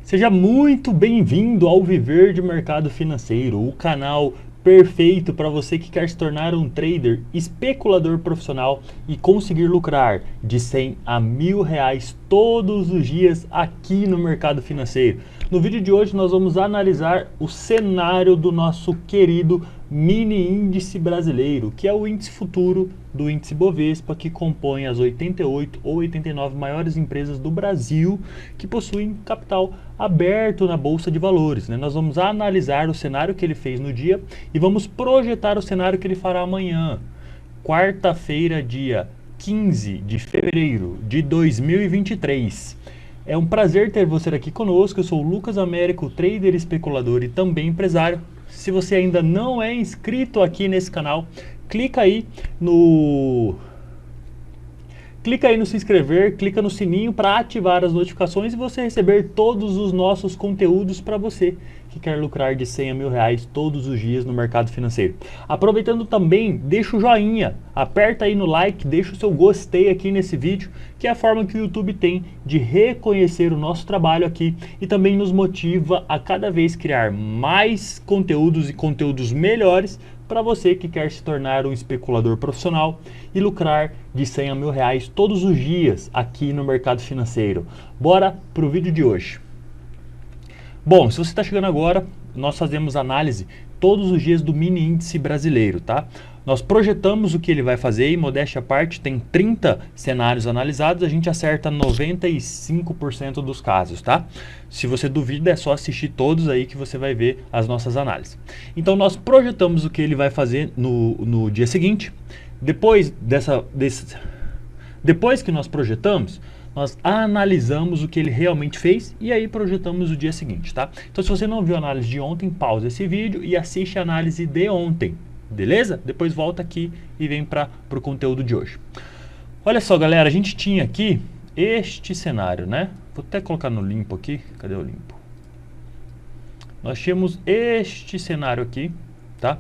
Seja muito bem-vindo ao Viver de Mercado Financeiro, o canal perfeito para você que quer se tornar um trader especulador profissional e conseguir lucrar de 100 a R$ 1.000 todos os dias aqui no mercado financeiro. No vídeo de hoje nós vamos analisar o cenário do nosso querido mini índice brasileiro, que é o índice futuro do índice Bovespa, que compõe as 88 ou 89 maiores empresas do Brasil que possuem capital aberto na Bolsa de Valores. Nós vamos analisar o cenário que ele fez no dia e vamos projetar o cenário que ele fará amanhã, quarta-feira, dia 15 de fevereiro de 2023. É um prazer ter você aqui conosco. Eu sou o Lucas Américo, trader, especulador e também empresário. Se você ainda não é inscrito aqui nesse canal, clica aí no se inscrever, clica no sininho para ativar as notificações e você receber todos os nossos conteúdos para você que quer lucrar de 100 a R$ 1.000 todos os dias no mercado financeiro. Aproveitando também, deixa o joinha, aperta aí no like, deixa o seu gostei aqui nesse vídeo, que é a forma que o YouTube tem de reconhecer o nosso trabalho aqui e também nos motiva a cada vez criar mais conteúdos e conteúdos melhores para você que quer se tornar um especulador profissional e lucrar de 100 a R$ 1.000 todos os dias aqui no mercado financeiro. Bora pro vídeo de hoje. Bom, se você está chegando agora, nós fazemos análise todos os dias do mini índice brasileiro, tá? Nós projetamos o que ele vai fazer e, modéstia à parte, tem 30 cenários analisados, a gente acerta 95% dos casos, tá? Se você duvida, é só assistir todos aí que você vai ver as nossas análises. Então, nós projetamos o que ele vai fazer no dia seguinte. Depois que nós projetamos, nós analisamos o que ele realmente fez e aí projetamos o dia seguinte, tá? Então, se você não viu a análise de ontem, pausa esse vídeo e assiste a análise de ontem, beleza? Depois volta aqui e vem para o conteúdo de hoje. Olha só, galera, a gente tinha aqui este cenário, né? Vou até colocar no limpo aqui. Cadê o limpo? Nós tínhamos este cenário aqui, tá?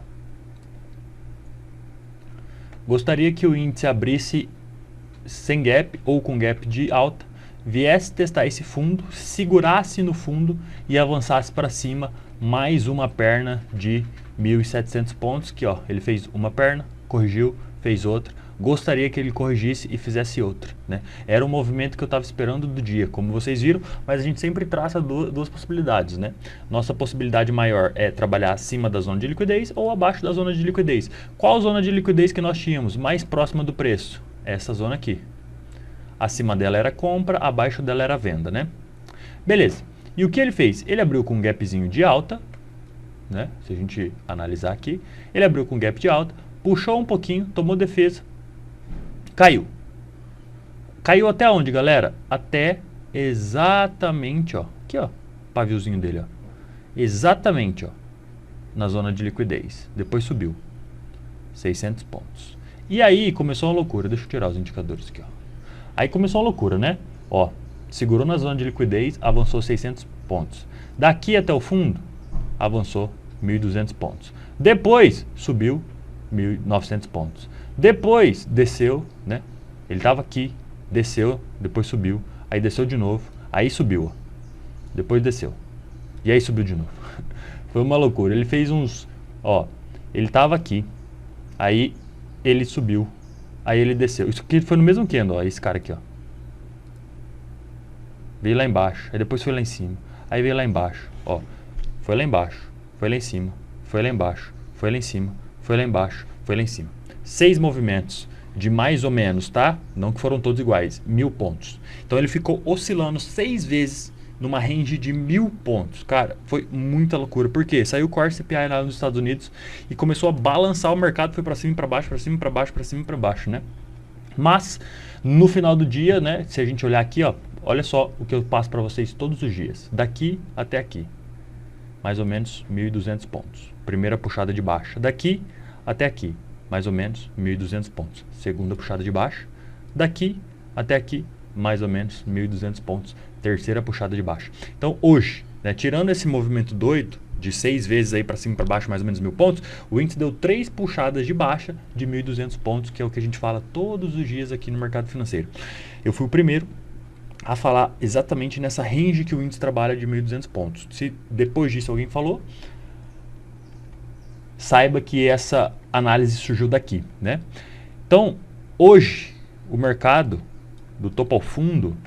Gostaria que o índice abrisse sem gap ou com gap de alta, viesse testar esse fundo, segurasse no fundo e avançasse para cima mais uma perna de 1.700 pontos, que ó, ele fez uma perna, corrigiu, fez outra. Gostaria que ele corrigisse e fizesse outra, né? Era um movimento que eu estava esperando do dia, como vocês viram, mas a gente sempre traça duas possibilidades, né? Nossa possibilidade maior é trabalhar acima da zona de liquidez ou abaixo da zona de liquidez. Qual zona de liquidez que nós tínhamos mais próxima do preço? Essa zona aqui. Acima dela era compra, abaixo dela era venda, né? Beleza. E o que ele fez? Ele abriu com um gapzinho de alta, né? Se a gente analisar aqui, ele abriu com gap de alta, puxou um pouquinho, tomou defesa, caiu. Caiu até onde, galera? Até exatamente, ó, aqui, ó, paviozinho dele, ó. Exatamente, ó, na zona de liquidez. Depois subiu 600 pontos. E aí começou uma loucura. Deixa eu tirar os indicadores aqui, ó. Aí começou uma loucura, né? Ó, segurou na zona de liquidez, avançou 600 pontos. Daqui até o fundo, avançou 1.200 pontos. Depois, subiu 1.900 pontos. Depois, desceu, né? Ele estava aqui, desceu, depois subiu. Aí desceu de novo, aí subiu, ó. Depois desceu. E aí subiu de novo. Foi uma loucura. Ele fez uns... Ó, ele estava aqui, aí... ele subiu, aí ele desceu. Isso aqui foi no mesmo candle, ó, esse cara aqui, ó. Veio lá embaixo, aí depois foi lá em cima. Aí veio lá embaixo, ó. Foi lá embaixo, foi lá em cima, foi lá embaixo, foi lá em cima, foi lá embaixo, foi lá em cima. 6 movimentos de mais ou menos, tá? Não que foram todos iguais, 1.000 pontos. Então ele ficou oscilando 6 vezes numa range de 1.000 pontos. Cara, foi muita loucura. Por quê? Saiu o core CPI lá nos Estados Unidos e começou a balançar o mercado, foi para cima e para baixo, para cima e para baixo, para cima e para baixo, né? Mas no final do dia, né, se a gente olhar aqui, ó, olha só o que eu passo para vocês todos os dias, daqui até aqui. Mais ou menos 1.200 pontos. Primeira puxada de baixa. Daqui até aqui, mais ou menos 1.200 pontos. Segunda puxada de baixa. Daqui até aqui, mais ou menos 1.200 pontos. Terceira puxada de baixa. Então hoje, né, tirando esse movimento doido de 6 vezes aí para cima e para baixo, mais ou menos 1.000 pontos, o índice deu 3 puxadas de baixa de 1.200 pontos, que é o que a gente fala todos os dias aqui no mercado financeiro. Eu fui o primeiro a falar exatamente nessa range que o índice trabalha de 1.200 pontos. Se depois disso alguém falou, saiba que essa análise surgiu daqui, né? Então, hoje, o mercado, do topo ao fundo,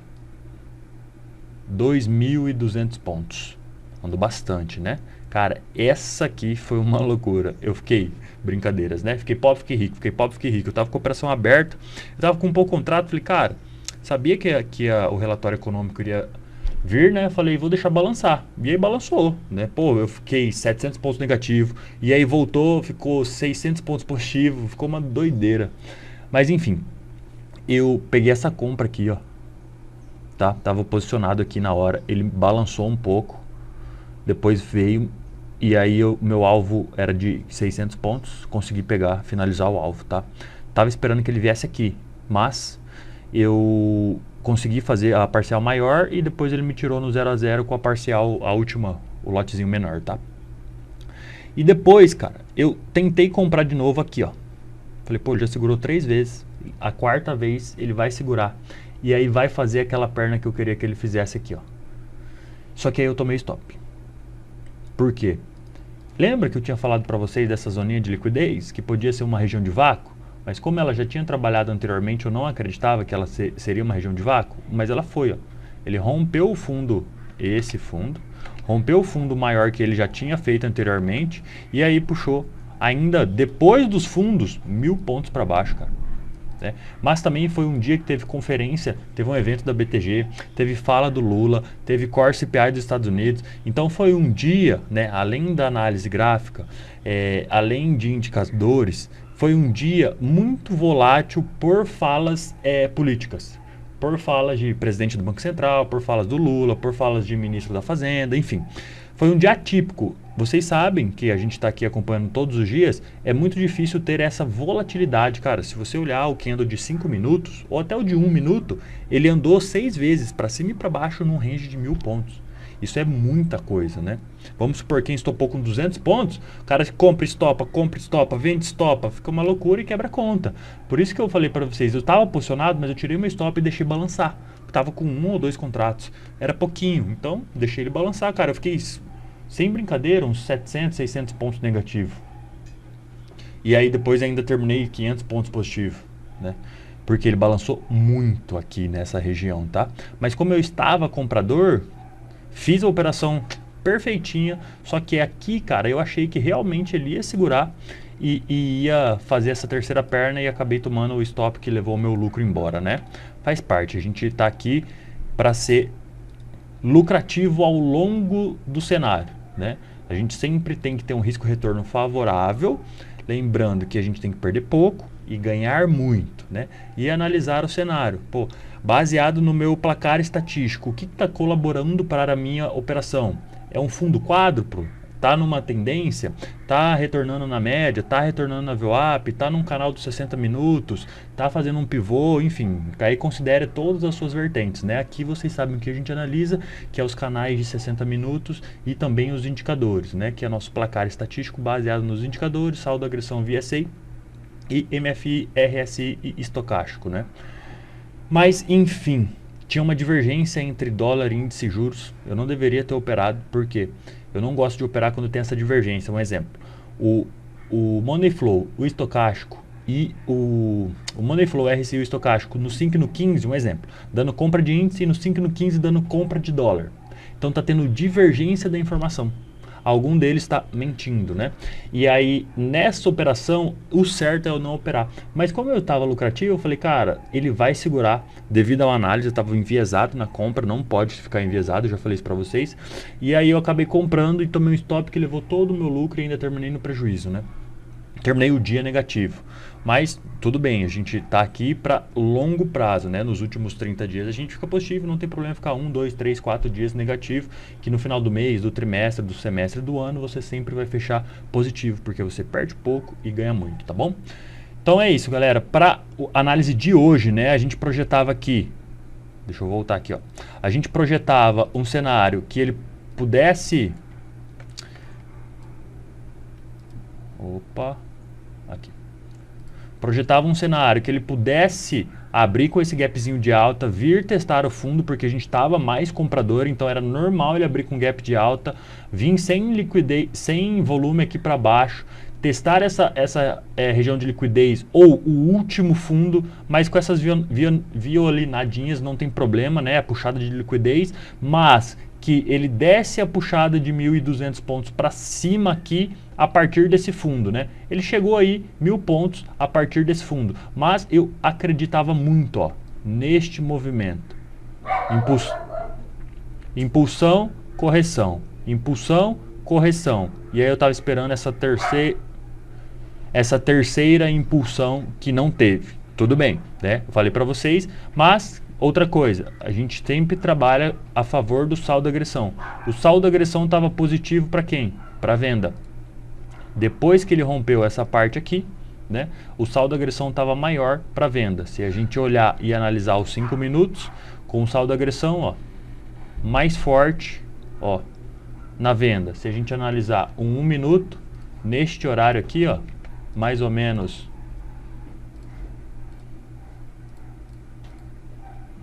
2.200 pontos. Andou bastante, né? Cara, essa aqui foi uma loucura. Eu fiquei, brincadeiras, né? Fiquei pobre, fiquei rico, fiquei pobre, fiquei rico. Eu tava com a operação aberta, eu tava com um pouco contrato, falei, cara, sabia que o relatório econômico iria vir, né? Falei, vou deixar balançar. E aí balançou, né? Pô, eu fiquei 700 pontos negativo, e aí voltou, ficou 600 pontos positivo, ficou uma doideira. Mas enfim, eu peguei essa compra aqui, ó. Tá? Tava posicionado aqui na hora, ele balançou um pouco, depois veio, e aí meu alvo era de 600 pontos, consegui pegar, finalizar o alvo, tá? Tava esperando que ele viesse aqui, mas eu consegui fazer a parcial maior e depois ele me tirou no 0 a 0 com a parcial, a última, o lotezinho menor, tá? E depois, cara, eu tentei comprar de novo aqui, ó. Falei, pô, já segurou 3 vezes, a quarta vez ele vai segurar. E aí vai fazer aquela perna que eu queria que ele fizesse aqui, ó. Só que aí eu tomei stop. Por quê? Lembra que eu tinha falado para vocês dessa zoninha de liquidez, que podia ser uma região de vácuo? Mas como ela já tinha trabalhado anteriormente, eu não acreditava que ela seria uma região de vácuo, mas ela foi, ó. Ele rompeu o fundo, esse fundo, rompeu o fundo maior que ele já tinha feito anteriormente, e aí puxou, ainda depois dos fundos, 1.000 pontos para baixo, cara. Né? Mas também foi um dia que teve conferência, teve um evento da BTG, teve fala do Lula, teve core CPI dos Estados Unidos. Então foi um dia, né, além da análise gráfica, além de indicadores, foi um dia muito volátil por falas políticas. Por falas de presidente do Banco Central, por falas do Lula, por falas de ministro da Fazenda, enfim. Foi um dia atípico. Vocês sabem que a gente está aqui acompanhando todos os dias, é muito difícil ter essa volatilidade, cara. Se você olhar o candle de 5 minutos, ou até o de 1 minuto, ele andou 6 vezes para cima e para baixo num range de 1.000 pontos. Isso é muita coisa, né? Vamos supor quem estopou com 200 pontos, o cara compra, estopa, vende, estopa, fica uma loucura e quebra a conta. Por isso que eu falei para vocês, eu estava posicionado, mas eu tirei meu stop e deixei balançar. Tava com 1 ou 2 contratos, era pouquinho, então deixei ele balançar, cara. Eu fiquei, sem brincadeira, uns 700, 600 pontos negativo. E aí depois ainda terminei 500 pontos positivo, né? Porque ele balançou muito aqui nessa região, tá? Mas como eu estava comprador, fiz a operação perfeitinha, só que aqui, cara, eu achei que realmente ele ia segurar e ia fazer essa terceira perna e acabei tomando o stop que levou o meu lucro embora, né? Faz parte, a gente está aqui para ser lucrativo ao longo do cenário, né? A gente sempre tem que ter um risco-retorno favorável, lembrando que a gente tem que perder pouco e ganhar muito, né? E analisar o cenário. Pô, baseado no meu placar estatístico, o que está colaborando para a minha operação? É um fundo quádruplo? Está numa tendência? Está retornando na média? Está retornando na VWAP? Está num canal dos 60 minutos? Está fazendo um pivô? Enfim, aí considere todas as suas vertentes, né? Aqui vocês sabem o que a gente analisa, que é os canais de 60 minutos e também os indicadores, né? Que é nosso placar estatístico baseado nos indicadores, saldo, agressão, VSA e MFI, RSI e estocástico, né? Mas, enfim, tinha uma divergência entre dólar, índice e juros. Eu não deveria ter operado, porque eu não gosto de operar quando tem essa divergência. Um exemplo, o Money Flow, o estocástico e o Money Flow, RSI e o estocástico no 5 e no 15, um exemplo, dando compra de índice e no 5 e no 15 dando compra de dólar. Então está tendo divergência da informação. Algum deles está mentindo, né? E aí, nessa operação, o certo é eu não operar. Mas como eu estava lucrativo, eu falei, cara, ele vai segurar. Devido a uma análise, eu estava enviesado na compra, não pode ficar enviesado, eu já falei isso para vocês. E aí eu acabei comprando e tomei um stop que levou todo o meu lucro e ainda terminei no prejuízo, né? Terminei o dia negativo. Mas tudo bem, a gente está aqui para longo prazo, né? Nos últimos 30 dias a gente fica positivo, não tem problema ficar 1, 2, 3, 4 dias negativo, que no final do mês, do trimestre, do semestre, do ano, você sempre vai fechar positivo, porque você perde pouco e ganha muito, tá bom? Então é isso, galera. Para a análise de hoje, né? A gente projetava aqui, deixa eu voltar aqui, ó. A gente projetava um cenário que ele pudesse... Opa... Aqui. Projetava um cenário que ele pudesse abrir com esse gapzinho de alta, vir testar o fundo, porque a gente estava mais comprador, então era normal ele abrir com gap de alta, vir sem liquidez, sem volume aqui para baixo, testar essa região de liquidez ou o último fundo, mas com essas violinadinhas não tem problema, né? A puxada de liquidez, mas que ele desce a puxada de 1.200 pontos para cima aqui a partir desse fundo, né? Ele chegou aí 1.000 pontos a partir desse fundo, mas eu acreditava muito, ó, neste movimento. Impulsão, correção, impulsão, correção. E aí eu estava esperando essa terceira impulsão que não teve. Tudo bem, né? Eu falei para vocês, mas outra coisa, a gente sempre trabalha a favor do saldo agressão. O saldo agressão estava positivo para quem? Para venda. Depois que ele rompeu essa parte aqui, né, o saldo agressão estava maior para venda. Se a gente olhar e analisar os 5 minutos, com o saldo agressão, ó, mais forte, ó, na venda. Se a gente analisar um 1 minuto, neste horário aqui, ó, mais ou menos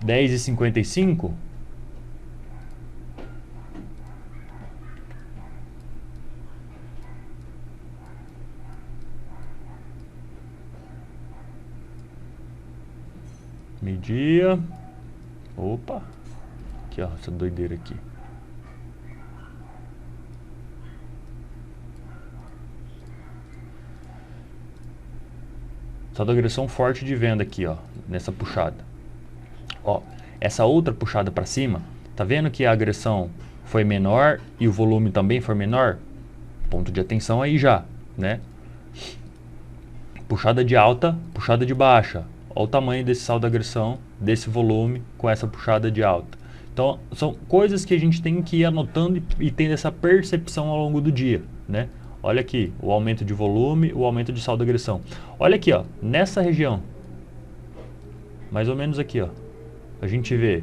10h55, meio-dia, opa, aqui ó, essa doideira aqui. Saldo agressão forte de venda aqui, ó, nessa puxada. Ó, essa outra puxada para cima, tá vendo que a agressão foi menor e o volume também foi menor? Ponto de atenção aí já, né? Puxada de alta, puxada de baixa. Olha o tamanho desse saldo agressão, desse volume com essa puxada de alta. Então, são coisas que a gente tem que ir anotando e tendo essa percepção ao longo do dia, né? Olha aqui, o aumento de volume, o aumento de saldo agressão. Olha aqui, ó, nessa região, mais ou menos aqui, ó, a gente vê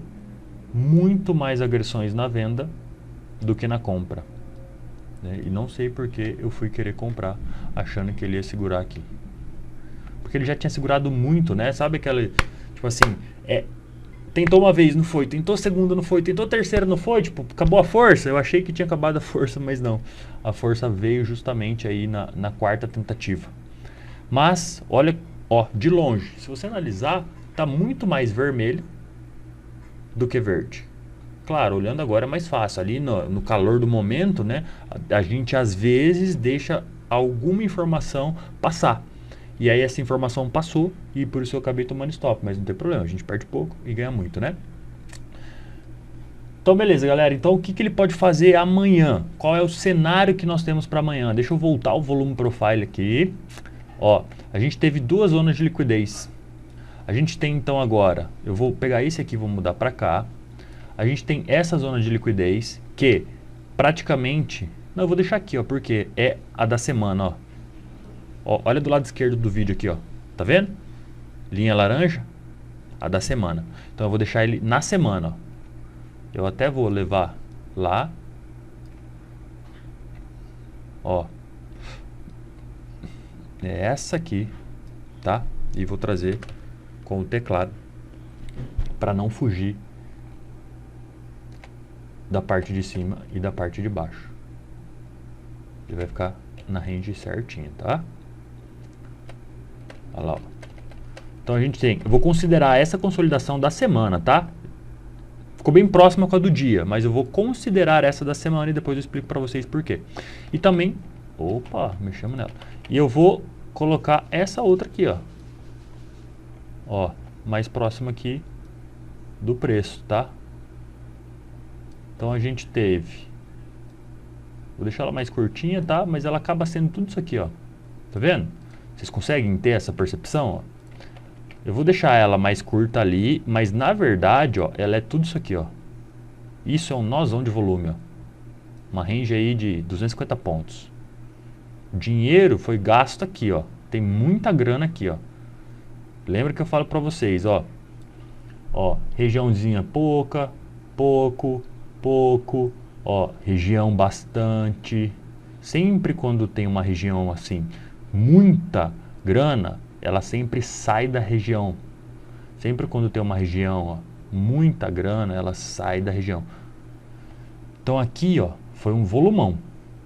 muito mais agressões na venda do que na compra, né? E não sei porque eu fui querer comprar achando que ele ia segurar aqui. Porque ele já tinha segurado muito, né? Sabe aquela, tipo assim, tentou uma vez, não foi, tentou segunda, não foi, tentou terceira, não foi, tipo, acabou a força. Eu achei que tinha acabado a força, mas não. A força veio justamente aí na quarta tentativa. Mas, olha, ó, de longe, se você analisar, tá muito mais vermelho do que verde. Claro, olhando agora é mais fácil. Ali no calor do momento, né, a gente às vezes deixa alguma informação passar. E aí essa informação passou e por isso eu acabei tomando stop, mas não tem problema, a gente perde pouco e ganha muito, né? Então beleza, galera, então o que ele pode fazer amanhã? Qual é o cenário que nós temos para amanhã? Deixa eu voltar o volume profile aqui. Ó, a gente teve 2 zonas de liquidez. A gente tem então agora, eu vou pegar esse aqui, vou mudar para cá. A gente tem essa zona de liquidez que praticamente, não, eu vou deixar aqui, ó, porque é a da semana, ó. Ó, olha do lado esquerdo do vídeo aqui, ó. Tá vendo? Linha laranja, a da semana. Então eu vou deixar ele na semana, ó. Eu até vou levar lá. Ó. É essa aqui, tá? E vou trazer com o teclado para não fugir da parte de cima e da parte de baixo. Ele vai ficar na range certinho, tá? Olha lá, ó. Então a gente tem, eu vou considerar essa consolidação da semana, tá? Ficou bem próxima com a do dia, mas eu vou considerar essa da semana e depois eu explico para vocês por quê. E também, opa, mexemos nela. E eu vou colocar essa outra aqui, ó. Ó, mais próxima aqui do preço, tá? Então a gente teve, vou deixar ela mais curtinha, tá? Mas ela acaba sendo tudo isso aqui, ó. Tá vendo? Vocês conseguem ter essa percepção, ó? Eu vou deixar ela mais curta ali, mas na verdade, ó, ela é tudo isso aqui, ó. Isso é um nozão de volume, ó. Uma range aí de 250 pontos. O dinheiro foi gasto aqui, ó. Tem muita grana aqui, ó. Lembra que eu falo pra vocês, ó. Ó, regiãozinha pouco, ó, região bastante. Sempre quando tem uma região assim, muita grana, ela sempre sai da região. Sempre quando tem uma região, ó, muita grana, ela sai da região. Então aqui, ó, foi um volumão,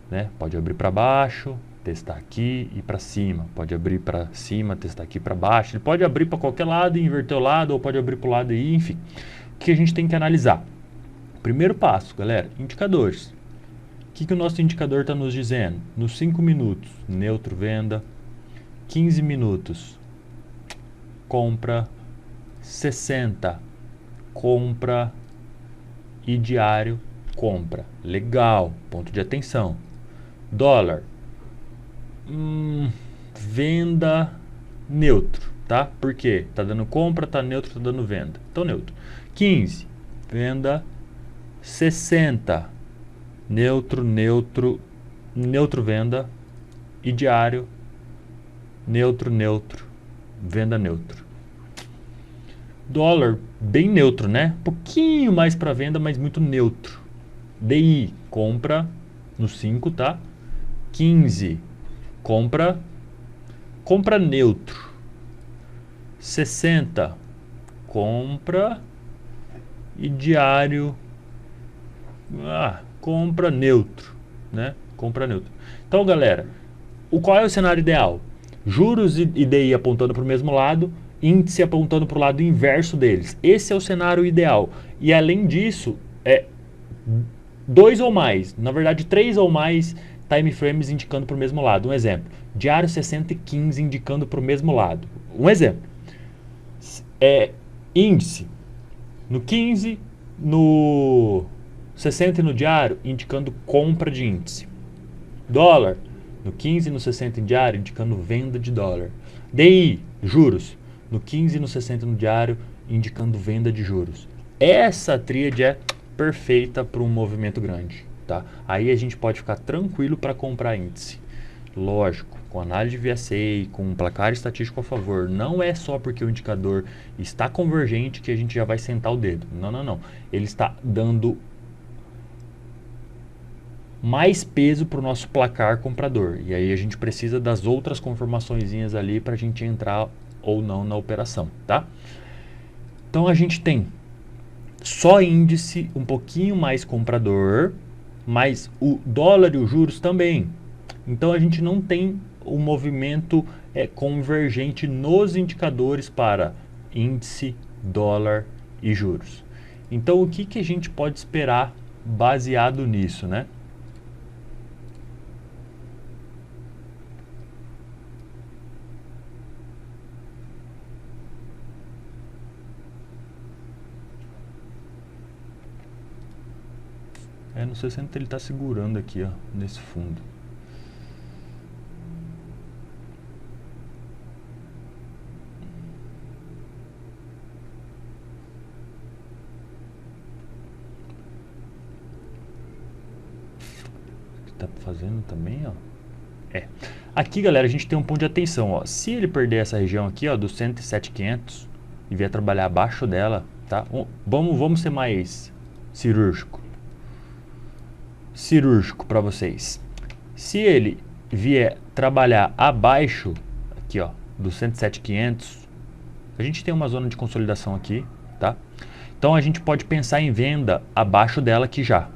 né? Pode abrir para baixo, testar aqui e para cima. Pode abrir para cima, testar aqui para baixo. Ele pode abrir para qualquer lado e inverter o lado, ou pode abrir para o lado aí, enfim. O que a gente tem que analisar? Primeiro passo, galera, indicadores. O que o nosso indicador está nos dizendo? Nos 5 minutos, neutro, venda. 15 minutos, compra. 60, compra. E diário, compra. Legal, ponto de atenção. Dólar, venda, neutro, tá? Por quê? Tá dando compra, tá neutro, tá dando venda. Então, neutro. 15, venda. 60, neutro, neutro, neutro, venda. E diário, neutro, neutro, venda, neutro. Dólar, bem neutro, né? Pouquinho mais para venda, mas muito neutro. DI, compra no 5, tá? 15, compra neutro. 60, compra. E diário, compra neutro, né? Compra neutro. Então, galera, qual é o cenário ideal? Juros e DI apontando para o mesmo lado, índice apontando para o lado inverso deles. Esse é o cenário ideal. E além disso, 2 ou mais, na verdade 3 ou mais time frames indicando para o mesmo lado. Um exemplo, diário 60 e 15 indicando para o mesmo lado. Um exemplo, índice no 15, no 60 e no diário, indicando compra de índice. Dólar, no 15 e no 60 em diário, indicando venda de dólar. DI, juros, no 15 e no 60 no diário, indicando venda de juros. Essa tríade é perfeita para um movimento grande, tá? Aí a gente pode ficar tranquilo para comprar índice. Lógico, com análise de VSA, com um placar estatístico a favor, não é só porque o indicador está convergente que a gente já vai sentar o dedo. Não, não, não. Ele está dando mais peso para o nosso placar comprador. E aí a gente precisa das outras confirmaçõezinhas ali para a gente entrar ou não na operação, tá? Então a gente tem só índice um pouquinho mais comprador, mas o dólar e os juros também. Então a gente não tem um movimento convergente nos indicadores para índice, dólar e juros. Então o que a gente pode esperar baseado nisso, né? No 60 ele está segurando aqui, ó, nesse fundo. Tá fazendo também, ó. Aqui, galera, a gente tem um ponto de atenção, ó. Se ele perder essa região aqui, ó, do 107.500 e vier trabalhar abaixo dela, tá? Vamos ser mais cirúrgico para vocês. Se ele vier trabalhar abaixo aqui, ó, do 107.500, a gente tem uma zona de consolidação aqui, tá? Então a gente pode pensar em venda abaixo dela aqui já,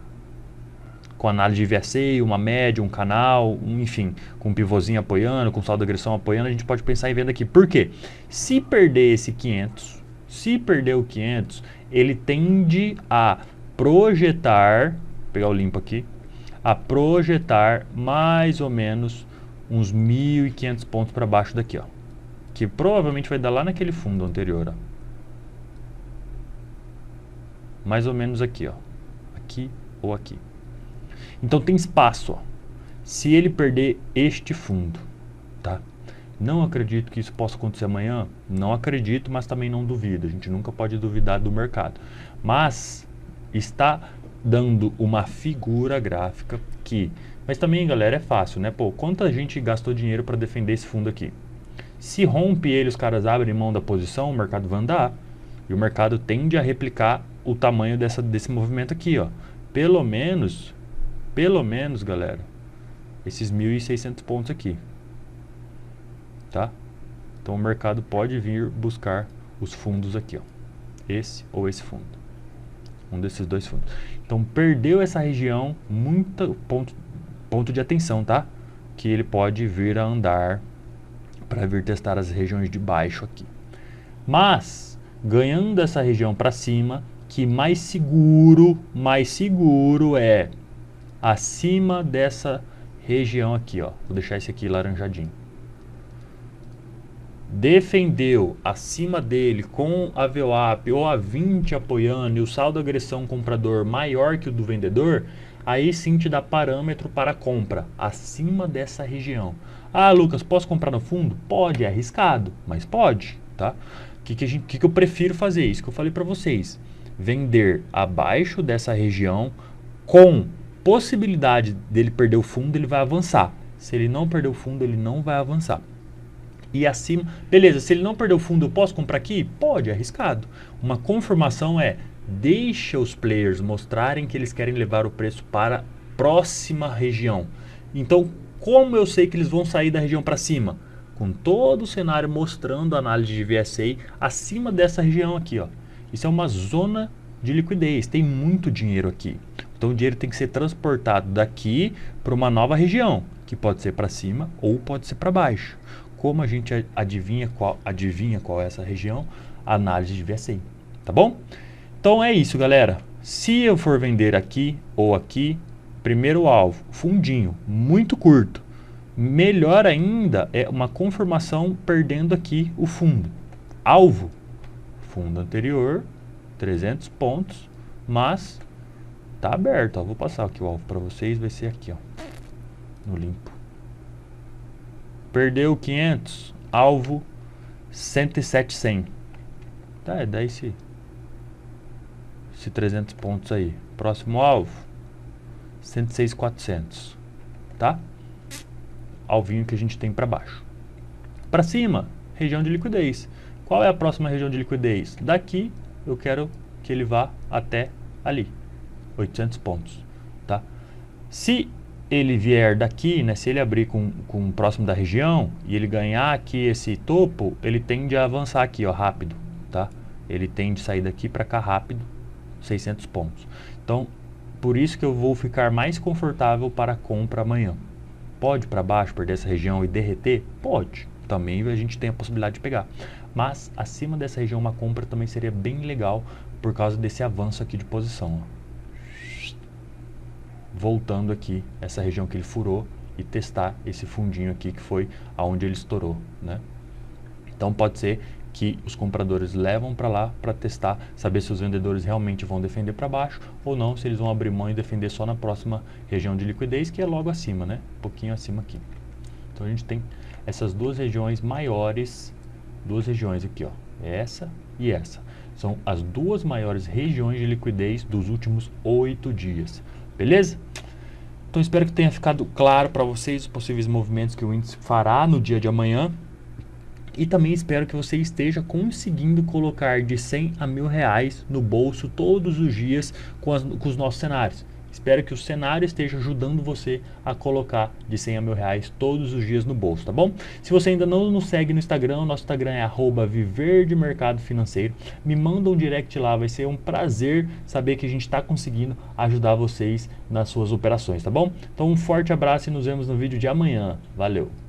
com análise de VSA, uma média, um canal, enfim, com um pivôzinho apoiando, com saldo de agressão apoiando, a gente pode pensar em venda aqui. Por quê? Se perder esse 500, se perder o 500, ele tende a projetar, vou pegar o limpo aqui, a projetar mais ou menos uns 1.500 pontos para baixo daqui, ó, que provavelmente vai dar lá naquele fundo anterior, ó. Mais ou menos aqui, ó, aqui ou aqui. Então tem espaço, ó, se ele perder este fundo, tá? Não acredito que isso possa acontecer amanhã, não acredito, mas também não duvido, a gente nunca pode duvidar do mercado, mas está dando uma figura gráfica que, mas também, galera, é fácil, né? Pô, quanta gente gastou dinheiro para defender esse fundo aqui? Se rompe ele, os caras abrem mão da posição, o mercado vai andar, e o mercado tende a replicar o tamanho desse movimento aqui, ó. Pelo menos, galera, esses 1.600 pontos aqui, tá? Então o mercado pode vir buscar os fundos aqui, ó. Esse ou esse fundo. Um desses dois fundos. Então, perdeu essa região, ponto de atenção, tá? Que ele pode vir a andar para vir testar as regiões de baixo aqui. Mas, ganhando essa região para cima, que mais seguro é acima dessa região aqui, ó. Vou deixar esse aqui laranjadinho. Defendeu acima dele com a VWAP ou a 20 apoiando e o saldo agressão comprador maior que o do vendedor, aí sim te dá parâmetro para compra acima dessa região. Ah, Lucas, posso comprar no fundo? Pode, é arriscado, mas pode, tá? O que eu prefiro fazer? Isso que eu falei para vocês. Vender abaixo dessa região com possibilidade dele perder o fundo, ele vai avançar. Se ele não perder o fundo, ele não vai avançar. E acima, beleza, se ele não perder o fundo, eu posso comprar aqui? Pode, é arriscado. Uma confirmação é, deixa os players mostrarem que eles querem levar o preço para a próxima região. Então, como eu sei que eles vão sair da região para cima? Com todo o cenário mostrando a análise de VSA acima dessa região aqui, ó. Isso é uma zona de liquidez, tem muito dinheiro aqui. Então o dinheiro tem que ser transportado daqui para uma nova região, que pode ser para cima ou pode ser para baixo. Como a gente adivinha qual é essa região? Análise de VSA, tá bom? Então é isso, galera. Se eu for vender aqui ou aqui, primeiro alvo, fundinho, muito curto. Melhor ainda é uma confirmação perdendo aqui o fundo. Alvo, fundo anterior, 300 pontos, mas tá aberto, ó. Vou passar aqui o alvo para vocês, vai ser aqui, ó, no limpo. Perdeu 500, alvo 107,100. Tá, dá esse 300 pontos aí. Próximo alvo 106,400, tá? Alvinho que a gente tem para baixo. Para cima, região de liquidez. Qual é a próxima região de liquidez? Daqui eu quero que ele vá até ali, 800 pontos, tá? Se ele vier daqui, né, se ele abrir com próximo da região e ele ganhar aqui esse topo, ele tende a avançar aqui, ó, rápido, tá? Ele tende a sair daqui para cá rápido, 600 pontos. Então, por isso que eu vou ficar mais confortável para a compra amanhã. Pode para baixo, perder essa região e derreter? Pode. Também a gente tem a possibilidade de pegar. Mas acima dessa região uma compra também seria bem legal por causa desse avanço aqui de posição, ó. Voltando aqui essa região que ele furou e testar esse fundinho aqui que foi aonde ele estourou, né? Então pode ser que os compradores levam para lá para testar, saber se os vendedores realmente vão defender para baixo ou não, se eles vão abrir mão e defender só na próxima região de liquidez, que é logo acima, né? Um pouquinho acima aqui. Então a gente tem essas duas regiões maiores, duas regiões aqui, ó, essa e essa. São as duas maiores regiões de liquidez dos últimos 8 dias. Beleza? Então espero que tenha ficado claro para vocês os possíveis movimentos que o índice fará no dia de amanhã. E também espero que você esteja conseguindo colocar de 100 a R$1.000 no bolso todos os dias com os nossos cenários. Espero que o cenário esteja ajudando você a colocar de 100 a R$1.000 todos os dias no bolso, tá bom? Se você ainda não nos segue no Instagram, nosso Instagram é @viverdemercadofinanceiro. Me manda um direct lá, vai ser um prazer saber que a gente está conseguindo ajudar vocês nas suas operações, tá bom? Então um forte abraço e nos vemos no vídeo de amanhã. Valeu!